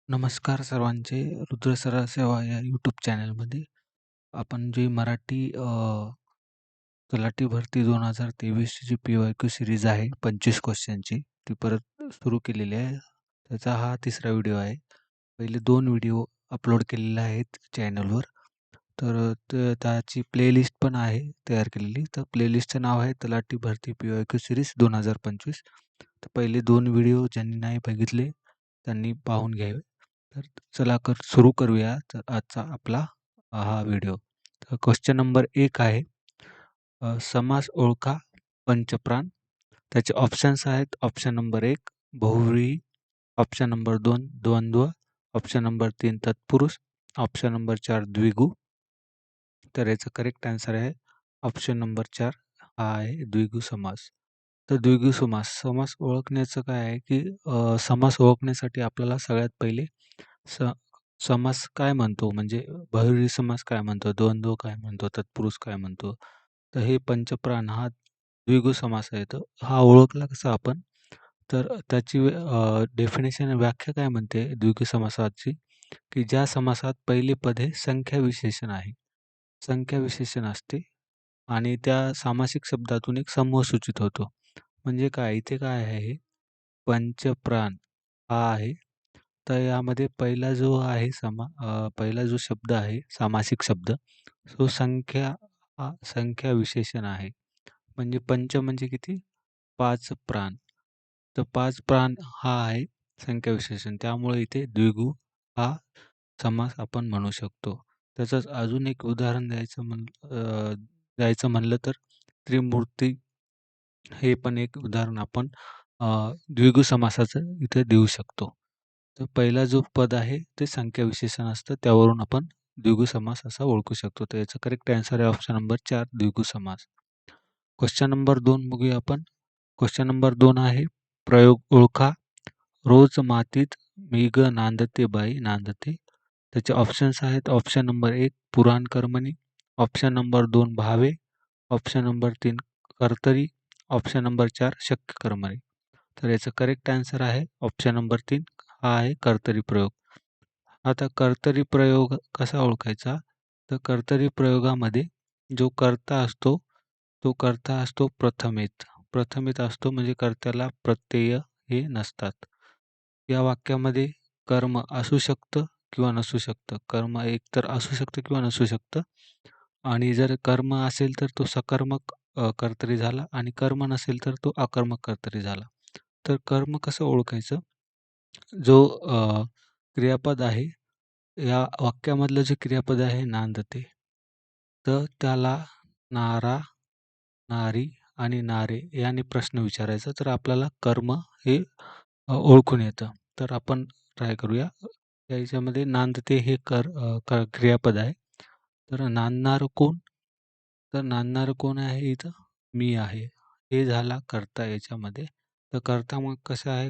नमस्कार सर्वांचे. रुद्र सराव सेवा या यूट्यूब चॅनलमध्ये आपण जी मराठी तलाठी भरती 2023 ची PYQ सिरीज आहे 25 क्वेश्चनची, ती परत सुरू केलेली आहे. त्याचा हा तिसरा व्हिडिओ आहे. पहिले 2 व्हिडिओ अपलोड केलेले आहेत चॅनलवर. तर त्याची प्लेलिस्ट पण आहे तयार केलेली. तर प्लेलिस्टचं नाव आहे तलाठी भरती PYQ सिरीज 2025. तर पहिले 2 व्हिडिओ ज्यांनी नाही बघितले त्यांनी पाहून घ्यावे. तर चला सुरू करूया तर आजचा आपला हा व्हिडिओ. तर क्वेश्चन नंबर 1 आहे, समास ओळखा पंचप्राण. त्याचे ऑप्शन्स आहेत: ऑप्शन नंबर 1 बहुव्रीही, ऑप्शन नंबर 2 द्वंद्व, ऑप्शन नंबर 3 तत्पुरुष, ऑप्शन नंबर 4 द्विगु. तर याचा करेक्ट आन्सर आहे ऑप्शन नंबर 4 हा आहे द्विगु समास. तर द्विगु समास ओळखण्याचं काय आहे की समास ओळखण्यासाठी आपल्याला सगळ्यात पहिले स समास काय म्हणतो, म्हणजे बहुव्रीही समास काय म्हणतो, द्वंद्व काय म्हणतो, तत्पुरुष काय म्हणतो. तर हे पंचप्राण हा द्विगु समास आहे. तर हा ओळखला कसा आपण, तर त्याची डेफिनेशन व्याख्या काय म्हणते द्विगु समासाची, की ज्या समासात पहिली पद हे संख्या विशेषण आहे. संख्या विशेषण असते आणि त्या सामासिक शब्दातून एक समूह सूचित होतो. म्हणजे काय, इथे काय आहे, पंचप्राण हा आहे. तर यामध्ये पहिला जो आहे पहिला जो शब्द आहे सामासिक शब्द, तो संख्या हा संख्या विशेषण आहे. म्हणजे पंच म्हणजे किती, 5 प्राण. तर 5 प्राण हा आहे संख्या विशेषण. त्यामुळे इथे द्विगु हा समास आपण म्हणू शकतो. त्याचंच अजून एक उदाहरण द्यायचं म्हणलं तर त्रिमूर्ती हे पण एक उदाहरण आपण द्विगु समासाचं इथे देऊ शकतो. तर पहिला जो पद आहे ते संख्या विशेषण असतं, त्यावरून आपण द्विगु समास असा ओळखू शकतो. तर याचं करेक्ट आन्सर आहे ऑप्शन नंबर 4 द्विगु समास. क्वेश्चन नंबर 2 बघूया आपण. क्वेश्चन नंबर 2 आहे, प्रयोग ओळखा. रोज मातीत मेघ नांदते बाई नांदते. त्याचे ऑप्शन्स आहेत: ऑप्शन नंबर 1 पुराण कर्मणी, ऑप्शन नंबर 2 भावे, ऑप्शन नंबर 3 कर्तरी, ऑप्शन नंबर 4 शक्य कर्मणी. तर याचं करेक्ट आन्सर आहे ऑप्शन नंबर 3 हा आहे कर्तरी प्रयोग. आता कर्तरी प्रयोग कसा ओळखायचा, तर कर्तरी प्रयोगामध्ये जो कर्ता असतो तो कर्ता असतो प्रथमेत. प्रथमेत असतो म्हणजे कर्त्याला प्रत्यय हे नसतात. या वाक्यामध्ये कर्म असू शकतं किंवा नसू शकतं. कर्म एकतर असू शकतं किंवा नसू शकतं. आणि जर कर्म असेल तर तो सकर्मक कर्तरी झाला आणि कर्म नसेल तर तो अकर्मक कर्तरी झाला. तर कर्म कसं ओळखायचं, जो क्रियापद आहे, या वाक्यामधलं जे क्रियापद आहे नांदते, तर त्याला नारा, नारी आणि नारे याने प्रश्न विचारायचा, तर आपल्याला कर्म हे ओळखून येतं. तर आपण ट्राय करूया. याच्यामध्ये नांदते हे क्रियापद आहे. तर नांदणार कोण, तर नांदणार कोण आहे इथं, मी आहे. हे झाला कर्ता याच्यामध्ये. तर कर्ता मग कसं आहे,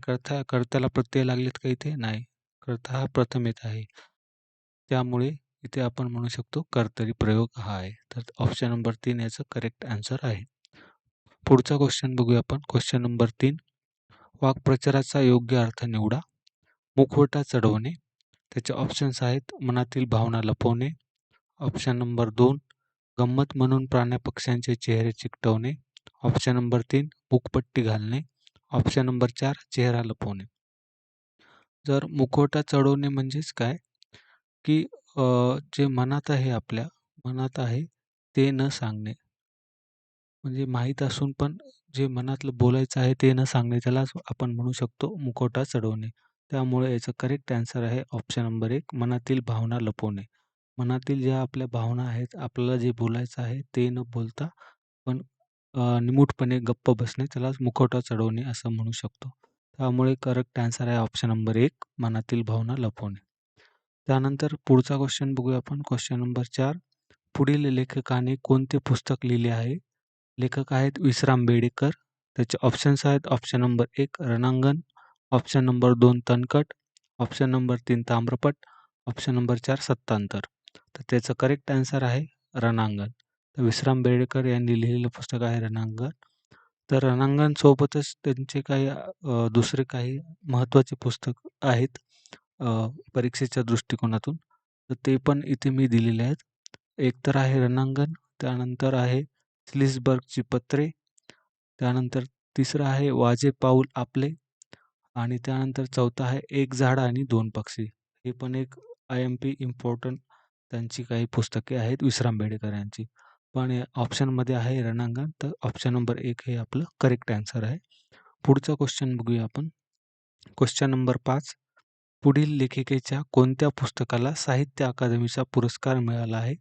कर्त्याला प्रत्यय लागलेत का इथे, नाही. कर्ता हा प्रथमेत आहे. त्यामुळे इथे आपण म्हणू शकतो कर्तरी प्रयोग हा आहे. तर ऑप्शन नंबर 3 याचं करेक्ट आन्सर आहे. पुढचा क्वेश्चन बघूया आपण. क्वेश्चन नंबर 3, वाक्प्रचाराचा योग्य अर्थ निवडा. मुखवटा चढवणे. त्याचे ऑप्शन्स आहेत: मनातील भावना लपवणे, ऑप्शन नंबर 2 गंमत म्हणून प्राण्या-पक्ष्यांचे चेहरे चिकटवणे, ऑप्शन नंबर 3 मूकपट्टी घालणे, ऑप्शन नंबर 4 चेहरा लपवणे. जर मुखवटा चढवणे म्हणजेच काय, की जे मनात आहे, आपल्या मनात आहे ते न सांगणे. म्हणजे माहीत असून पण जे मनातलं बोलायचं आहे ते न सांगणे, त्यालाच आपण म्हणू शकतो मुखवटा चढवणे. त्यामुळे याचं करेक्ट आन्सर आहे ऑप्शन नंबर 1 मनातील भावना लपवणे. मनातील ज्या आपल्या भावना आहेत, आपल्याला जे बोलायचं आहे ते न बोलता पण निमूटपणे गप्प बसणे, त्यालाच मुखवटा चढवणे असं म्हणू शकतो. त्यामुळे करेक्ट आन्सर आहे ऑप्शन नंबर 1 मनातील भावना लपवणे. त्यानंतर पुढचा क्वेश्चन बघूया आपण. क्वेश्चन नंबर 4, पुढील लेखकाने कोणते पुस्तक लिहिले आहे. लेखक आहेत विश्राम बेडेकर. त्याचे ऑप्शन्स आहेत: ऑप्शन नंबर 1 रणांगण, ऑप्शन नंबर 2 तणकट, ऑप्शन नंबर 3 ताम्रपट, ऑप्शन नंबर 4 सत्तांतर. तर त्याचं करेक्ट आन्सर आहे रणांगण. तर विश्राम बेडेकर यांनी लिहिलेलं पुस्तक आहे रणांगण. तर रणांगण सोबतच त्यांचे काही दुसरे काही महत्त्वाचे पुस्तक आहेत. परीक्षेच्या दृष्टिकोनातून. तर ते पण इथे मी दिलेले आहेत. एक तर आहे रणांगण, त्यानंतर आहे स्लिसबर्गची पत्रे, त्यानंतर तिसरं आहे वाजे पाऊल आपले आणि त्यानंतर चौथं आहे एक झाड आणि दोन पक्षी. हे पण एक IMP इम्पॉर्टंट त्यांची काही पुस्तके आहेत विश्राम बेडेकर यांची. पण ऑप्शनमध्ये आहे रणांगण, तर ऑप्शन नंबर 1 हे आपलं करेक्ट आन्सर आहे. पुढचा क्वेश्चन बघूया आपण. Question number 5. पुढील लेखिकेच्या कोणत्या पुस्तकाला साहित्य अकादमीचा पुरस्कार मिळाला आहे?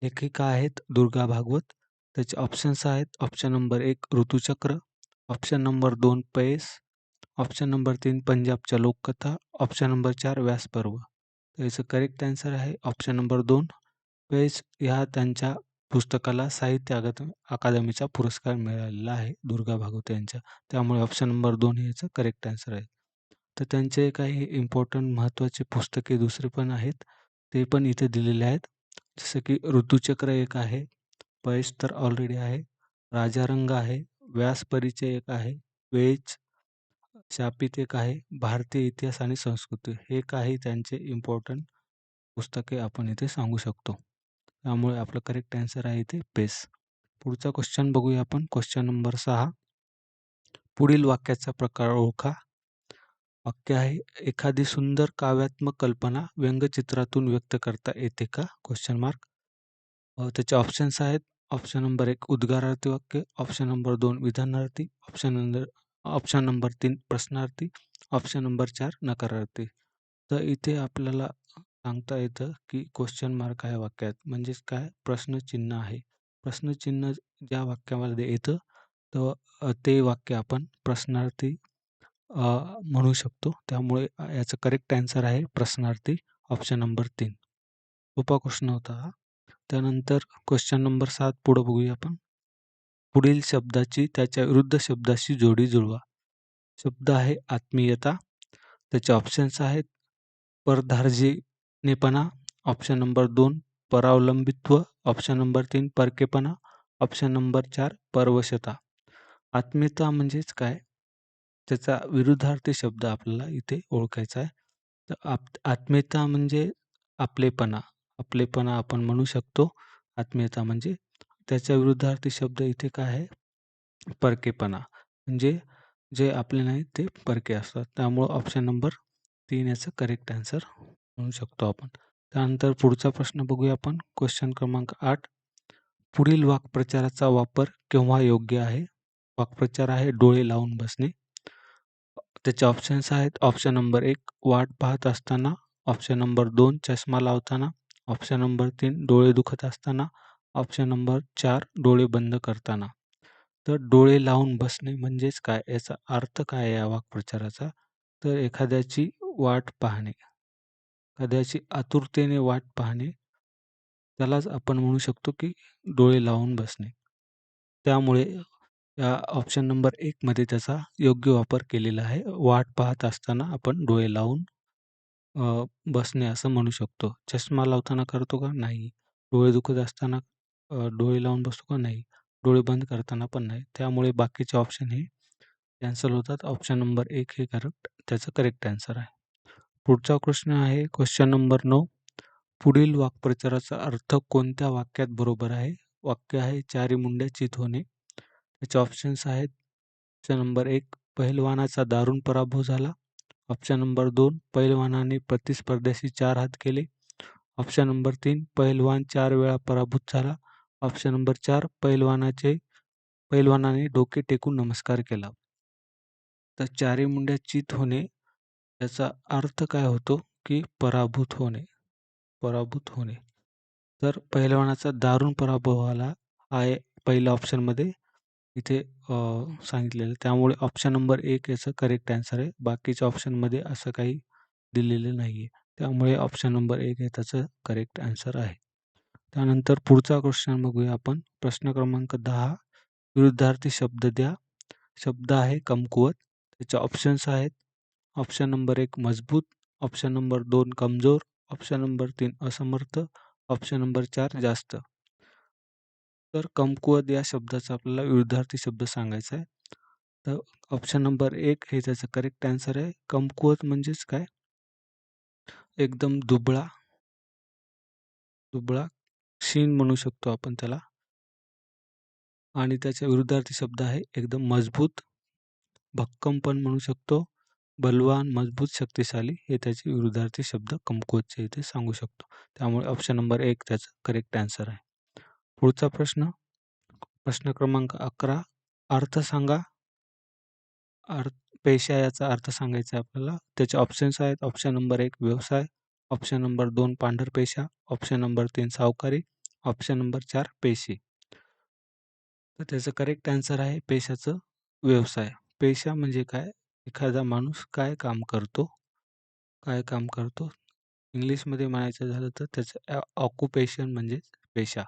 लेखिका आहेत दुर्गा भागवत. त्याचे ऑप्शन्स आहेत ऑप्शन नंबर 1 ऋतुचक्र, ऑप्शन नंबर 2 पेस, ऑप्शन नंबर 3 पंजाबच्या लोककथा, ऑप्शन नंबर 4 व्यासपर्व. तर याचं करेक्ट आन्सर आहे ऑप्शन नंबर 2 पेस. ह्या त्यांच्या पुस्तकाला साहित्य अकादमीचा पुरस्कार मिळालेला आहे दुर्गा भागवत यांच्या. त्यामुळे ऑप्शन नंबर 2 हे याचं करेक्ट आन्सर आहे. तर त्यांचे काही इम्पॉर्टंट महत्त्वाचे पुस्तके दुसरे पण आहेत. ते पण इथे दिलेले आहेत. जसं की ऋतुचक्र एक आहे, पैस तर ऑलरेडी आहे, राजारंग आहे, व्यास परिचय एक आहे, वेज शापित एक आहे, भारतीय इतिहास आणि संस्कृती हे काही त्यांचे इम्पॉर्टंट पुस्तके आपण इथे सांगू शकतो. त्यामुळे आपलं करेक्ट आन्सर आहे इथे पेस. पुढचा क्वेश्चन बघूया आपण. Question number 6. पुढील वाक्याचा प्रकार ओळखा. वाक्य आहे एखादी सुंदर काव्यात्मक कल्पना व्यंगचित्रातून व्यक्त करता येते का? Question mark. त्याचे ऑप्शन्स आहेत ऑप्शन नंबर 1 उद्गारार्थी वाक्य, ऑप्शन नंबर 2 विधानार्थी, ऑप्शन नंबर 3 प्रश्नार्थी, ऑप्शन नंबर 4 नकारार्थी. तर इथे आपल्याला सांगता येतं की क्वेश्चन मार्क आहे वाक्यात, म्हणजेच काय प्रश्नचिन्ह आहे. प्रश्नचिन्ह ज्या वाक्यामध्ये येतं तर ते वाक्य आपण प्रश्नार्थी म्हणू शकतो. त्यामुळे याचं करेक्ट आन्सर आहे प्रश्नार्थी, ऑप्शन नंबर 3. सोपा क्वेश्चन होता हा. त्यानंतर क्वेश्चन नंबर 7 पुढं बघूया आपण. पुढील शब्दाची त्याच्या विरुद्ध शब्दाशी जोडी जुळवा. शब्द आहे आत्मीयता. त्याचे ऑप्शन्स आहेत परधार्जिनेपणा, ऑप्शन नंबर 2 परावलंबित्व, ऑप्शन नंबर 3 परकेपणा, ऑप्शन नंबर 4 परवशता. आत्मीयता म्हणजेच काय? त्याचा विरुद्धार्थी शब्द आपल्याला इथे ओळखायचा आहे. तर आत्मीयता म्हणजे आपलेपणा. आपलेपणा आपण म्हणू शकतो आत्मीयता म्हणजे. त्याच्या विरुद्धार्थी शब्द इथे काय आहे? परकेपणा. म्हणजे जे आपले नाहीत ते परके असतात. त्यामुळं ऑप्शन नंबर 3 याचं करेक्ट आन्सर म्हणू शकतो आपण. त्यानंतर पुढचा प्रश्न बघूया आपण. क्वेश्चन क्रमांक 8. पुढील वाक्प्रचाराचा वापर केव्हा योग्य आहे? वाक्प्रचार आहे डोळे लावून बसणे. त्याचे ऑप्शन्स आहेत ऑप्शन नंबर 1 वाट पाहत असताना, ऑप्शन नंबर 2 चष्मा लावताना, ऑप्शन नंबर 3 डोळे दुखत असताना, ऑप्शन नंबर 4 डोळे बंद करताना. तर डोळे लावून बसणे म्हणजेच काय? याचा अर्थ काय आहे या वाक्प्रचाराचा? तर एखाद्याची वाट पाहणे, एखाद्याची आतुरतेने वाट पाहणे, त्यालाच आपण म्हणू शकतो की डोळे लावून बसणे. त्यामुळे या ऑप्शन नंबर 1 मध्ये त्याचा योग्य वापर केलेला आहे. वाट पाहत असताना आपण डोळे लावून बसणे असं म्हणू शकतो. चष्मा लावताना करतो का? नाही. डोळे दुखत असताना डोळे लावून बसतो का? नाही. डोळे बंद करताना पण नाही. त्यामुळे बाकीचे ऑप्शन हे कॅन्सल होतात. ऑप्शन नंबर 1 हे त्याचं करेक्ट आन्सर आहे. पुढचा प्रश्न आहे क्वेश्चन नंबर 9. पुढील वाक्प्रचाराचा अर्थ कोणत्या वाक्यात बरोबर आहे? वाक्य आहे चारी मुंड्या चित होणे. त्याचे ऑप्शन्स आहेत ऑप्शन नंबर 1 पहिलवानाचा दारुण पराभव झाला, ऑप्शन नंबर 2 पहिलवानाने प्रतिस्पर्ध्याशी 4 हात केले, ऑप्शन नंबर 3 पहिलवान 4 वेळा पराभूत झाला, ऑप्शन नंबर 4 पहिलवानाने डोके टेकून नमस्कार केला. तर चारी मुंड्या चित होणे याचा अर्थ काय होतो की पराभूत होणे. पराभूत होणे. तर पहिलवानाचा दारुण पराभव झाला आहे पहिल्या ऑप्शनमध्ये इथे सांगितलेलं. त्यामुळे ऑप्शन नंबर 1 याचं करेक्ट आन्सर आहे. बाकीच्या ऑप्शनमध्ये असं काही दिलेलं नाही आहे. त्यामुळे ऑप्शन नंबर 1 हे त्याचं करेक्ट आन्सर आहे. त्यानंतर पुढचा क्वेश्चन बघूया आपण. प्रश्न क्रमांक 10. विरुद्धार्थी शब्द द्या. शब्द आहे कमकुवत. त्याचे ऑप्शन्स आहेत ऑप्शन नंबर 1 मजबूत, ऑप्शन नंबर 2 कमजोर, ऑप्शन नंबर 3 असमर्थ, ऑप्शन नंबर 4 जास्त. तर कमकुवत या शब्दाचा आपल्याला विरुद्धार्थी शब्द सांगायचा आहे. तर ऑप्शन नंबर 1 हे त्याचं करेक्ट आन्सर आहे. कमकुवत म्हणजेच काय? एकदम दुबळा दुबळा क्षीण म्हणू शकतो आपण त्याला. आणि त्याच्या विरुद्धार्थी शब्द आहे एकदम मजबूत, भक्कम पण म्हणू शकतो. बलवान, मजबूत, शक्तिशाली हे त्याचे विरुद्धार्थी शब्द कमकुवतचे इथे सांगू शकतो. त्यामुळे ऑप्शन नंबर 1 त्याचा करेक्ट आन्सर आहे. पुढचा प्रश्न, प्रश्न क्रमांक 11. अर्थ सांगा. पेशा याचा अर्थ सांगायचा आहे आपल्याला. त्याचे ऑप्शन्स आहेत. ऑप्शन नंबर 1 व्यवसाय, ऑप्शन नंबर 2 पांढरपेशा, ऑप्शन नंबर 3 सावकारी, ऑप्शन नंबर 4 पेशी. तर त्याचं करेक्ट आन्सर आहे पेशाचं व्यवसाय. पेशा म्हणजे काय? एखादा माणूस काय काम करतो? काय काम करतो? इंग्लिशमध्ये म्हणायचं झालं तर त्याचं ऑक्युपेशन म्हणजे पेशा.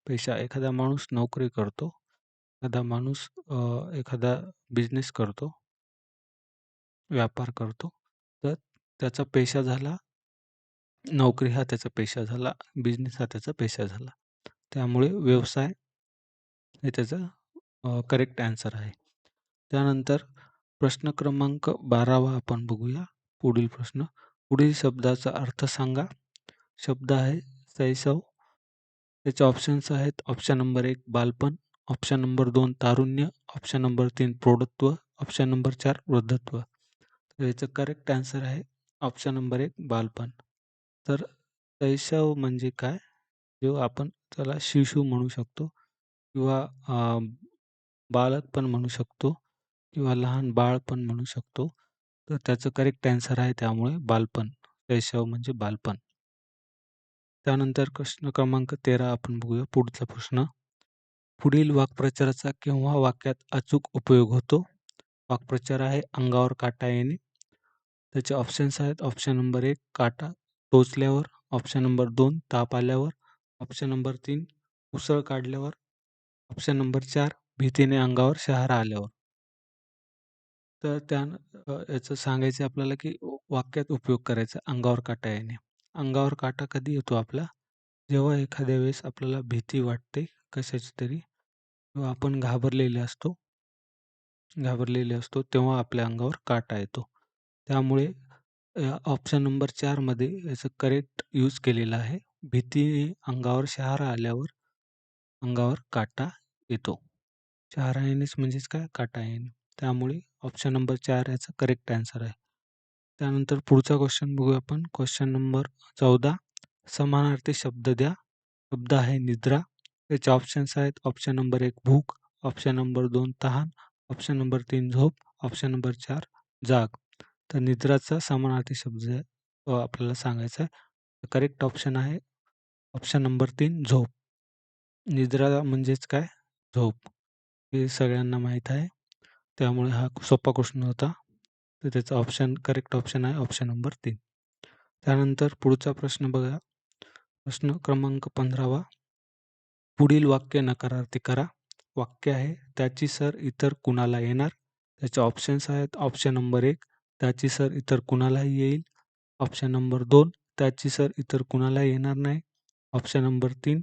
पेशा एखादा माणूस नोकरी करतो, एखादा माणूस एखादा बिझनेस करतो, व्यापार करतो. तर त्याचा पेशा झाला नोकरी, हा त्याचा पेशा झाला, बिझनेस हा त्याचा पेशा झाला. त्यामुळे व्यवसाय हे त्याचं करेक्ट आन्सर आहे. त्यानंतर प्रश्न क्रमांक 12वा आपण बघूया. पुढील प्रश्न, पुढील शब्दाचा अर्थ सांगा. शब्द आहे शैशव. त्याचे ऑप्शन्स आहेत. ऑप्शन नंबर 1 बालपण, ऑप्शन नंबर 2 तारुण्य, ऑप्शन नंबर 3 प्रौढत्व, ऑप्शन नंबर 4 वृद्धत्व. तर याचं करेक्ट आन्सर आहे ऑप्शन नंबर 1 बालपण. तर शैशव म्हणजे काय? जेव्हा आपण त्याला शिशु म्हणू शकतो किंवा बालक पण म्हणू शकतो किंवा लहान बाळ पण म्हणू शकतो. तर त्याचं करेक्ट आन्सर आहे त्यामुळे बालपण. शैशव म्हणजे बालपण. त्यानंतर प्रश्न क्रमांक 13 आपण बघूया. पुढचा प्रश्न, पुढील वाक्प्रचाराचा केव्हा वाक्यात अचूक उपयोग होतो? वाक्प्रचार आहे अंगावर काटा येणे. त्याचे ऑप्शन्स आहेत. ऑप्शन नंबर 1 काटा टोचल्यावर, ऑप्शन नंबर 2 ताप आल्यावर, ऑप्शन नंबर 3 उसळ काढल्यावर, ऑप्शन नंबर 4 भीतीने अंगावर शहारा आल्यावर. तर याचं सांगायचं आपल्याला की वाक्यात उपयोग करायचा अंगावर काटा येणे. अंगावर काटा कधी येतो आपला? जेव्हा एखाद्या वेळेस आपल्याला भीती वाटते कशाची तरी किंवा आपण घाबरलेले असतो तेव्हा आपल्या अंगावर काटा येतो. त्यामुळे ऑप्शन नंबर 4 मध्ये याचं करेक्ट यूज केलेलं आहे. भीतीने अंगावर शहारा आल्यावर अंगावर काटा येतो. शहारा येणेच म्हणजेच काय? काटा येणे. त्यामुळे ऑप्शन नंबर 4 याचा करेक्ट आन्सर आहे. त्यानंतर पुढचा क्वेश्चन बघूया आपण. Question number 14. समानार्थी शब्द द्या. शब्द आहे निद्रा. त्याचे ऑप्शन्स आहेत. ऑप्शन नंबर 1 भूक, ऑप्शन नंबर 2 तहान, ऑप्शन नंबर 3 झोप, ऑप्शन नंबर 4 जाग. तर निद्राचा समानार्थी शब्द आपल्याला सांगायचा आहे. करेक्ट ऑप्शन आहे ऑप्शन नंबर 3 झोप. निद्रा म्हणजेच काय? झोप. हे सगळ्यांना माहीत आहे. त्यामुळे हा सोपा क्वेश्चन होता. तर त्याचा करेक्ट ऑप्शन आहे ऑप्शन नंबर 3. त्यानंतर पुढचा प्रश्न बघा. प्रश्न क्रमांक 15वा. पुढील वाक्य नकारार्थी करा. वाक्य आहे त्याची सर इतर कुणाला येणार. त्याचे ऑप्शन्स आहेत. ऑप्शन नंबर 1 त्याची सर इतर कुणालाही येईल, ऑप्शन नंबर 2 त्याची सर इतर कुणालाही येणार नाही, ऑप्शन नंबर 3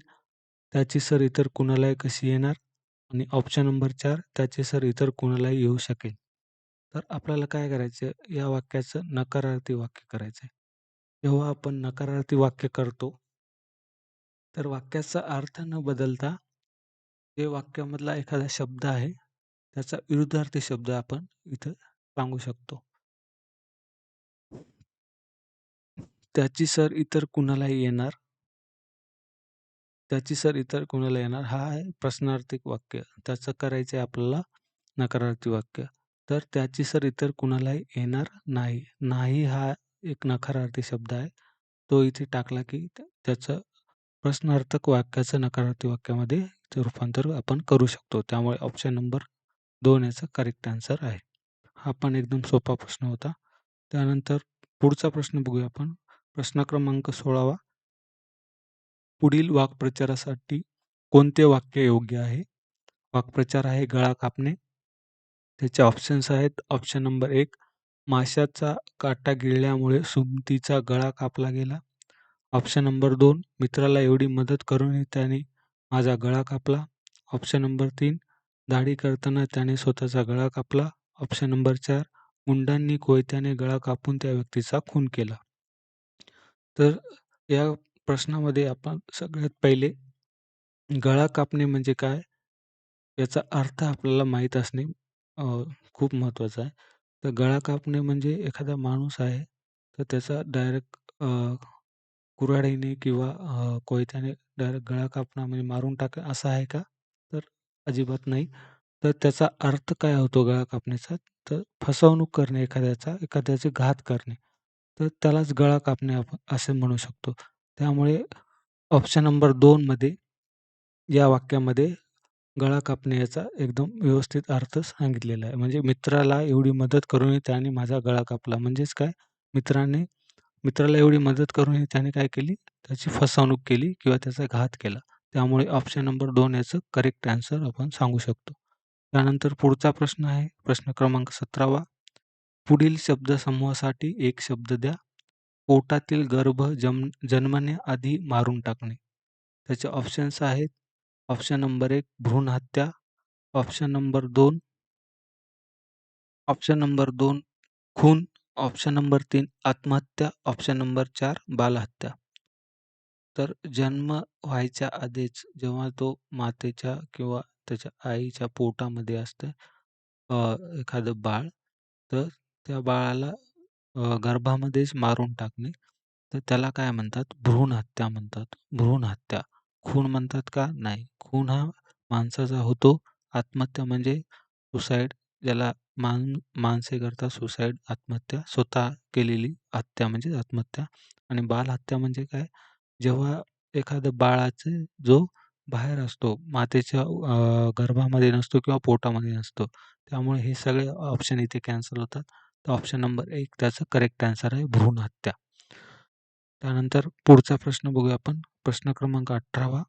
त्याची सर इतर कुणालाही कशी येणार आणि ऑप्शन नंबर 4 त्याची सर इतर कुणालाही येऊ शकेल. तर आपल्याला काय करायचं, या वाक्याचं नकारार्थी वाक्य करायचं आहे. जेव्हा आपण नकारार्थी वाक्य करतो तर वाक्याचा अर्थ न बदलता जे वाक्यामधला एखादा शब्द आहे त्याचा विरुद्धार्थी शब्द आपण इथं सांगू शकतो. त्याची सर इतर कुणालाही येणार. त्याची सर इतर कुणाला येणार हा आहे प्रश्नार्थक वाक्य. त्याचं करायचं आहे आपल्याला नकारार्थी वाक्य. तर त्याची सर इतर कुणालाही येणार नाही. नाही हा एक नकारार्थी शब्द आहे. तो इथे टाकला की त्याचं प्रश्नार्थक वाक्याचं नकारार्थी वाक्यामध्ये रूपांतर आपण करू शकतो. त्यामुळे ऑप्शन नंबर 2 याचा करेक्ट आन्सर आहे. हा पण एकदम सोपा प्रश्न होता. त्यानंतर पुढचा प्रश्न बघूया आपण. प्रश्न क्रमांक 16वा. पुढील वाक्प्रचारासाठी कोणते वाक्य योग्य आहे? वाक्प्रचार आहे गळा कापणे. त्याचे ऑप्शन्स आहेत. ऑप्शन नंबर 1 माशाचा काटा गिळल्यामुळे सुमतीचा गळा कापला गेला. ऑप्शन नंबर 2 मित्राला एवढी मदत करूनही त्याने माझा गळा कापला. ऑप्शन नंबर 3 दाढी करताना त्याने स्वतःचा गळा कापला. ऑप्शन नंबर 4 गुंडांनी कोयत्याने गळा कापून त्या व्यक्तीचा खून केला. तर या प्रश्नामध्ये आपण सगळ्यात पहिले गळा कापणे म्हणजे काय? याचा अर्थ आपल्याला माहीत असणे अ, खूप महत्त्वाचं आहे. तर गळा कापणे म्हणजे एखादा माणूस आहे, तर त्याचा डायरेक्ट कुऱ्हाडीने किंवा कोयत्याने डायरेक्ट गळा कापणं म्हणजे मारून टाका असं आहे का? तर अजिबात नाही. तर त्याचा अर्थ काय होतो गळा कापण्याचा? तर फसवणूक करणे एखाद्याचा, एखाद्याचे घात करणे. तर त्यालाच गळा कापणे आपण असे म्हणू शकतो. त्यामुळे ऑप्शन नंबर 2 मध्ये या वाक्यामध्ये गळा कापणे याचा एकदम व्यवस्थित अर्थ सांगितलेला आहे. म्हणजे मित्राला एवढी मदत करूनही त्याने माझा गळा कापला. म्हणजेच काय? मित्राला एवढी मदत करूनही त्याने काय केली? त्याची फसवणूक केली किंवा त्याचा घात केला. त्यामुळे ऑप्शन नंबर 2 याचं करेक्ट आन्सर आपण सांगू शकतो. त्यानंतर पुढचा प्रश्न आहे, प्रश्न क्रमांक 17वा. पुढील शब्दसमूहासाठी एक शब्द द्या. पोटातील गर्भ जन्मण्याआधी मारून टाकणे. त्याचे ऑप्शन्स आहेत. ऑप्शन नंबर 1 भ्रूणहत्या, ऑप्शन नंबर 2 ऑप्शन नंबर 2 खून, ऑप्शन नंबर 3 आत्महत्या, ऑप्शन नंबर 4 बालहत्या. तर जन्म व्हायच्या आधीच जेव्हा तो मातेच्या किंवा त्याच्या आईच्या पोटामध्ये असतं एखादं बाळ, तर त्या बाळाला गर्भामध्येच मारून टाकणे. तर त्याला काय म्हणतात? भ्रूणहत्या म्हणतात. भ्रूणहत्या. खून म्हणतात का? नाही. खून हा माणसाचा होतो. आत्महत्या म्हणजे सुसाईड, ज्याला माणसे करतात सुसाईड, आत्महत्या, स्वतः केलेली हत्या म्हणजे आत्महत्या. आणि बालहत्या म्हणजे काय? जेव्हा एखाद्या बाळाचे जो बाहेर असतो, मातेच्या गर्भामध्ये नसतो किंवा पोटामध्ये नसतो. त्यामुळे हे सगळे ऑप्शन इथे कॅन्सल होतात. तर ऑप्शन नंबर 1 त्याचं करेक्ट आन्सर आहे भ्रूणहत्या. त्यानंतर पुढचा प्रश्न बघूया आपण. प्रश्न क्रमांक 18वा.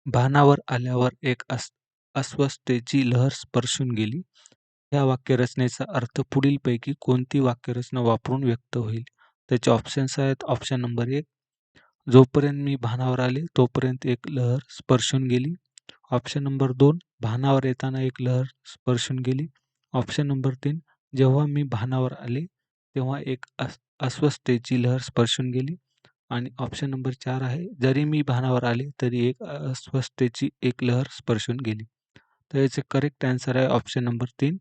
भानावर आल्यावर एक अस्वस्थतेची लहर स्पर्शून गेली. या वाक्यरचनेचा अर्थ पुढीलपैकी कोणती वाक्यरचना वापरून व्यक्त होईल? त्याचे ऑप्शन्स आहेत. ऑप्शन नंबर 1 जोपर्यंत मी भानावर आले तोपर्यंत एक लहर स्पर्शून गेली. ऑप्शन नंबर 2 भानावर येताना एक लहर स्पर्शून गेली. ऑप्शन नंबर 3 जेव्हा मी भानावर आले तेव्हा एक अस्वस्थतेची लहर स्पर्शून गेली. आणि ऑप्शन नंबर 4 आहे, जरी मी भानावर आले तरी एक अस्वस्थतेची एक लहर स्पर्शून गेली. तर याचे करेक्ट आन्सर आहे ऑप्शन नंबर 3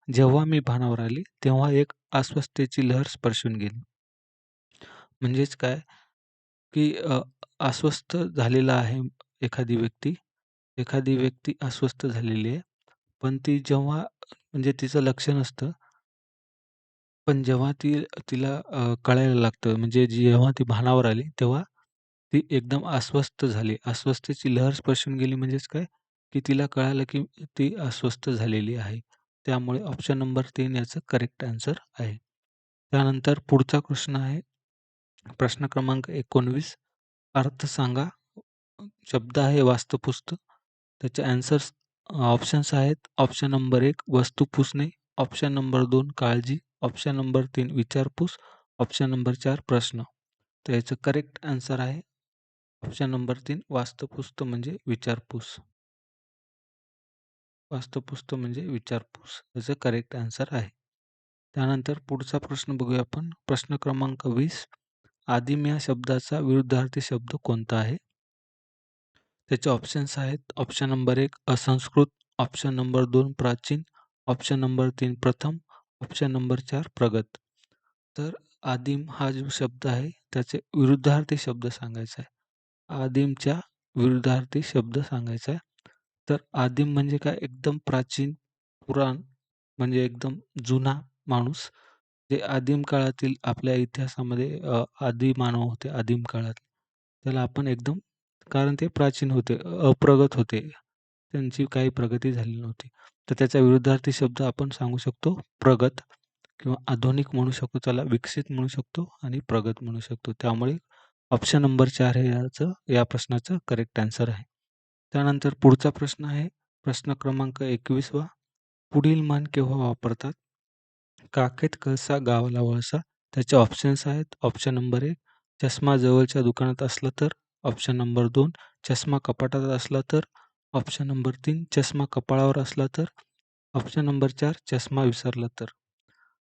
जेव्हा मी भानावर आले तेव्हा एक अस्वस्थतेची लहर स्पर्शून गेली. म्हणजेच काय, की अस्वस्थ झालेला आहे एखादी व्यक्ती अस्वस्थ झालेली आहे. पण ती जेव्हा म्हणजे तिचं लक्ष नसतं. पण जेव्हा तिला कळायला लागतं म्हणजे जेव्हा ती भानावर आली, तेव्हा ती एकदम अस्वस्थ झाली. अस्वस्थतेची लहर स्पर्शून गेली म्हणजेच काय, की तिला कळालं की ती अस्वस्थ झालेली आहे. त्यामुळे ऑप्शन नंबर 3 याचं करेक्ट आन्सर आहे. त्यानंतर पुढचा प्रश्न आहे, प्रश्न क्रमांक 19 अर्थ सांगा. शब्द आहे वास्तुपुस्त. त्याचे ॲन्सर्स ऑप्शन्स आहेत. ऑप्शन नंबर 1 वस्तू पुसणे, ऑप्शन नंबर 2 काळजी, ऑप्शन नंबर 3 विचारपूस, ऑप्शन नंबर 4 प्रश्न. तर याचं करेक्ट आन्सर आहे ऑप्शन नंबर 3 वास्तुपुस्त म्हणजे विचारपूस. वास्तुपुस्त म्हणजे विचारपूस. याचं करेक्ट आन्सर आहे. त्यानंतर पुढचा प्रश्न बघूया आपण. प्रश्न क्रमांक 20 आदिम या शब्दाचा विरुद्धार्थी शब्द कोणता आहे? त्याचे ऑप्शन्स आहेत. ऑप्शन नंबर 1 असंस्कृत, ऑप्शन नंबर 2 प्राचीन, ऑप्शन नंबर 3 प्रथम, ऑप्शन नंबर 4 प्रगत. तर आदिम हा जो शब्द आहे त्याचे विरुद्धार्थी शब्द सांगायचा आहे. आदिमच्या विरुद्धार्थी शब्द सांगायचा आहे. तर आदिम म्हणजे काय? एकदम प्राचीन, पुराण म्हणजे एकदम जुना माणूस. जे आदिम काळातील आपल्या इतिहासामध्ये आदिमानव होते आदिम काळात. त्याला आपण एकदम कारण ते प्राचीन होते, अप्रगत होते. त्यांची काही प्रगती झाली नव्हती. तर त्याचा विरुद्धार्थी शब्द आपण सांगू शकतो प्रगत किंवा आधुनिक म्हणू शकतो, त्याला विकसित म्हणू शकतो आणि प्रगत म्हणू शकतो. त्यामुळे ऑप्शन नंबर 4 हे या प्रश्नाचं करेक्ट आन्सर आहे. त्यानंतर पुढचा प्रश्न आहे, प्रश्न क्रमांक 21वा. पुढील म्हण केव्हा वापरतात? काखेत कळसा गावाला वळसा. त्याचे ऑप्शन्स आहेत. ऑप्शन नंबर 1 चष्मा जवळच्या दुकानात असला तर, ऑप्शन नंबर 2 चष्मा कपाटात असला तर, ऑप्शन नंबर 3 चष्मा कपाळावर असला तर, ऑप्शन नंबर 4 चष्मा विसरला तर.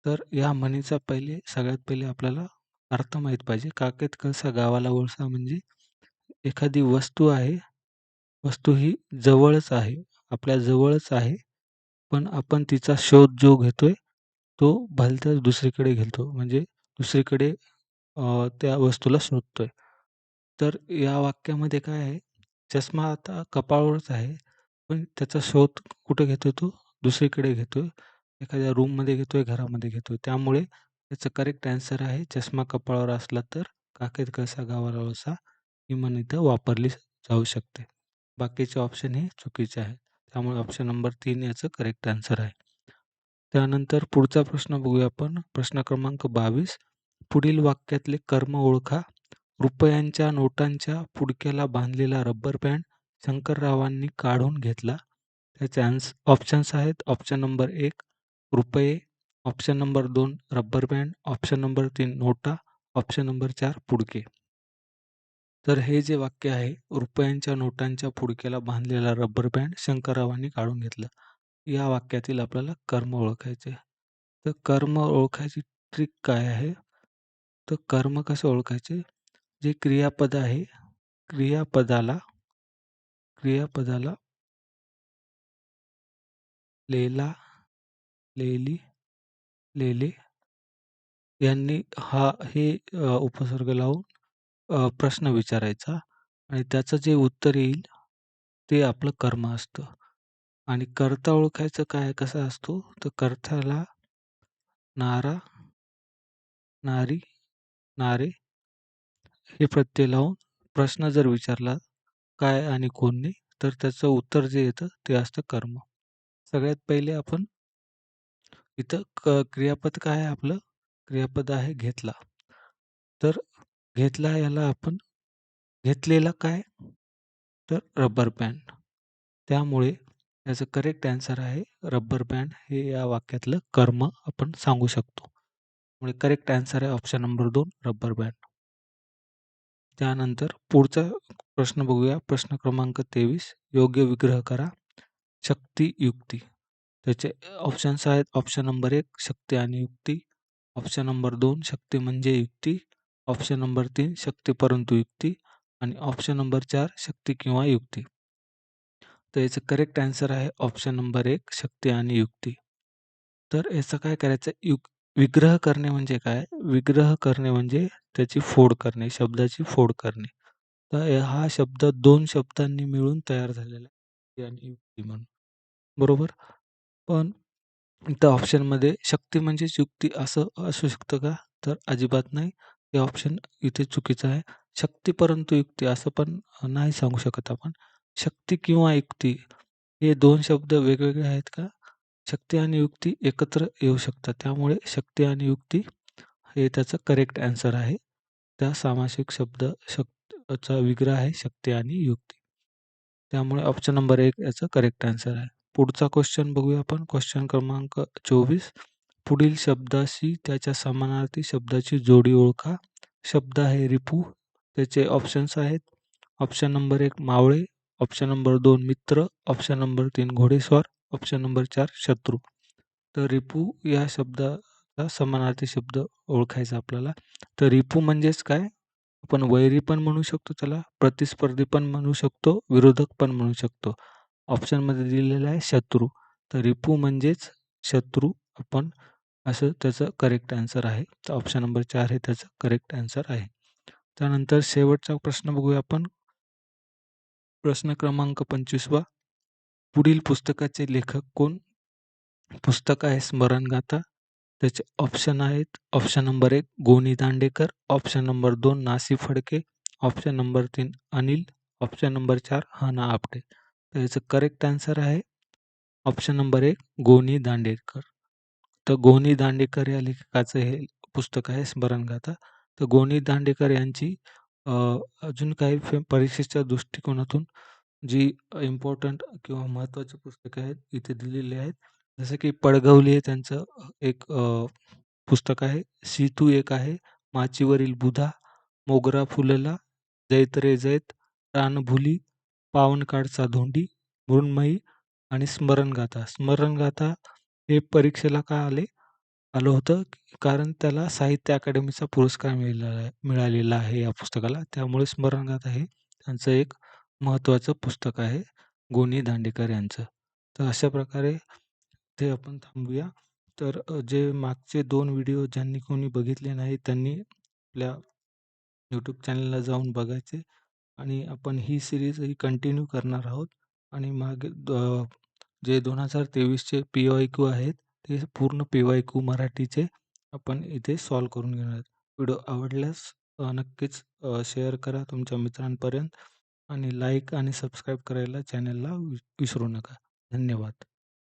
तर या म्हणीचा सगळ्यात पहिले आपल्याला अर्थ माहीत पाहिजे. काखेत कळसा गावाला वळसा म्हणजे एखादी वस्तू आहे, वस्तू ही जवळच आहे, आपल्या जवळच आहे, पण आपण तिचा शोध जो घेतोय, तो भलत्याच दुसरीकडे घेतो. म्हणजे दुसरीकडे त्या वस्तूला शोधतोय. तर या वाक्यामध्ये काय आहे, चष्मा आता कपाळावरच आहे, पण त्याचा शोध कुठे घेतोय तो? दुसरीकडे घेतोय. एखाद्या रूममध्ये घेतोय, घरामध्ये घेतोय. त्यामुळे त्याचं करेक्ट ॲन्सर आहे, चष्मा कपाळावर असला तर काखेत कळसा गावाला वळसा ही म्हण इथं वापरली जाऊ शकते. बाकीचे ऑप्शन हे चुकीचे आहेत. त्यामुळे ऑप्शन नंबर 3 याचं करेक्ट ॲन्सर आहे. त्यानंतर पुढचा प्रश्न बघूया आपण. प्रश्न क्रमांक 22. पुढील वाक्यातले कर्म ओळखा. रुपयांच्या नोटांच्या पुडक्याला बांधलेला रबर बँड शंकररावांनी काढून घेतला. त्याचे ऑप्शन्स आहेत. ऑप्शन नंबर 1 रुपये, option number 2 rubber band, option number 3 नोटा, ऑप्शन नंबर 4 पुडके. तर हे जे वाक्य आहे, रुपयांच्या नोटांच्या पुडक्याला बांधलेला रबर बँड शंकररावांनी काढून घेतला. या वाक्यातील आपल्याला कर्म ओळखायचे. तर कर्म ओळखायची ट्रिक काय आहे? तर कर्म कसं ओळखायचे? जे क्रियापद आहे, क्रियापदाला क्रियापदाला लेला, लेली, लेले यांनी हे उपसर्ग लावून प्रश्न विचारायचा आणि त्याचं जे उत्तर येईल ते आपलं कर्म असतं. आणि कर्ता ओळखायचं काय कसा असतो? तर कर्त्याला नारा, नारी, नारे हे प्रत्यय लावून प्रश्न जर विचारला काय आणि कोण नाही, तर त्याचं उत्तर जे येतं ते असतं कर्म. सगळ्यात पहिले आपण इथं क्रियापद काय आहे आपलं? क्रियापद आहे घेतला. तर घेतला याला आपण घेतलेला काय? तर रबर बँड. त्यामुळे याचं करेक्ट ॲन्सर आहे रबर बँड हे या वाक्यातलं कर्म आपण सांगू शकतो. म्हणजे करेक्ट ॲन्सर आहे ऑप्शन नंबर 2 रबर बँड. त्यानंतर पुढचा प्रश्न बघूया. प्रश्न क्रमांक 23. योग्य विग्रह करा. शक्ती, युक्ती. त्याचे ऑप्शन्स आहेत. ऑप्शन नंबर 1 शक्ती आणि युक्ती. ऑप्शन नंबर 2 शक्ती म्हणजे युक्ती. ऑप्शन नंबर 3 शक्ती परंतु युक्ती आणि ऑप्शन नंबर 4 शक्ती किंवा युक्ती. तर याचं करेक्ट ॲन्सर आहे ऑप्शन नंबर 1 शक्ती आणि युक्ती. तर याचं काय करायचं विग्रह करणे म्हणजे काय? विग्रह करणे म्हणजे त्याची फोड करणे, शब्दाची फोड करणे. तर हा शब्द 2 शब्दांनी मिळून तयार झालेला आहे आणि युक्ती म्हणून. बरोबर? पण इथं ऑप्शनमध्ये शक्ती म्हणजेच युक्ती असं असू शकतं का? तर अजिबात नाही. हे ऑप्शन इथे चुकीचं आहे. शक्ती परंतु युक्ती असं पण नाही सांगू शकत आपण. शक्ती किंवा युक्ती हे 2 शब्द वेगवेगळे आहेत का? शक्ती आणि युक्ती एकत्र येऊ शकतात. त्यामुळे शक्ती आणि युक्ती हे त्याचं करेक्ट ॲन्सर आहे. त्या सामासिक शब्द चा विग्रह आहे शक्ती आणि युक्ती. त्यामुळे ऑप्शन नंबर 1 याचं करेक्ट ॲन्सर आहे. पुढचा क्वेश्चन बघूया आपण. क्वेश्चन क्रमांक 24. पुढील शब्दाशी त्याच्या समानार्थी शब्दाची जोडी ओळखा. शब्द आहे रिपू. त्याचे ऑप्शन्स आहेत. ऑप्शन नंबर 1 मावळे, ऑप्शन नंबर 2 मित्र, ऑप्शन नंबर 3 घोडेस्वार, ऑप्शन नंबर 4 शत्रू. तर रिपू या शब्दाचा समानार्थी शब्द ओळखायचा आपल्याला. तर रिपू म्हणजेच काय? आपण वैरी पण म्हणू शकतो त्याला, प्रतिस्पर्धी पण म्हणू शकतो, विरोधक पण म्हणू शकतो. ऑप्शनमध्ये दिलेलं आहे शत्रू. तर रिपू म्हणजेच शत्रू आपण असं त्याचं करेक्ट ॲन्सर आहे. तर ऑप्शन नंबर 4 हे त्याचं करेक्ट ॲन्सर आहे. त्यानंतर शेवटचा प्रश्न बघूया आपण. प्रश्न क्रमांक 25वा. पुढील पुस्तकाचे लेखक कोण? पुस्तक आहे स्मरणगाथा. त्याचे ऑप्शन आहेत. ऑप्शन नंबर 1 गो. दांडेकर, ऑप्शन नंबर 2 ना. Phadke, option number 3 Anil, option number 4 ह.ना. Apte. तर याचं करेक्ट ॲन्सर आहे ऑप्शन नंबर 1 गो. दांडेकर. तर गो. दांडेकर या लेखकाचं हे पुस्तक आहे स्मरणगाथा. तर गो. दांडेकर यांची अ, अजून काही परीक्षेच्या दृष्टिकोनातून जी इम्पॉर्टंट किंवा महत्त्वाची पुस्तकं आहेत इथे दिलेली आहेत. जसं की पडघवली हे त्यांचं एक पुस्तक आहे. सीतू एक आहे. माचीवरील बुधा, मोगरा फुलला, जैत रे जैत, रानभुली, पावनकाळचा धोंडी, मृण्मयी आणि स्मरणगाथा. स्मरणगाथा हे परीक्षेला का आले? आलं होतं, कारण त्याला साहित्य अकादमीचा पुरस्कार मिळालेला आहे या पुस्तकाला. त्यामुळे स्मरणात आहे. त्यांचं एक महत्त्वाचं पुस्तक आहे, गो. दांडेकर यांचं. तर अशा प्रकारे ते आपण थांबूया. तर जे मागचे 2 व्हिडिओ ज्यांनी कोणी बघितले नाही, त्यांनी आपल्या यूट्यूब चॅनलला जाऊन बघायचे आणि आपण ही सीरीजही कंटिन्यू करणार आहोत आणि मागे जे 2023चे पी-वाय-क्यू आहेत, ते पूर्ण पी-वाय-क्यू मराठीचे आपण इथे सॉल्व्ह करून घेणार आहोत. व्हिडिओ आवडल्यास नक्कीच शेअर करा तुमच्या मित्रांपर्यंत आणि लाईक आणि सबस्क्राईब करायला चॅनलला विसरू नका. धन्यवाद.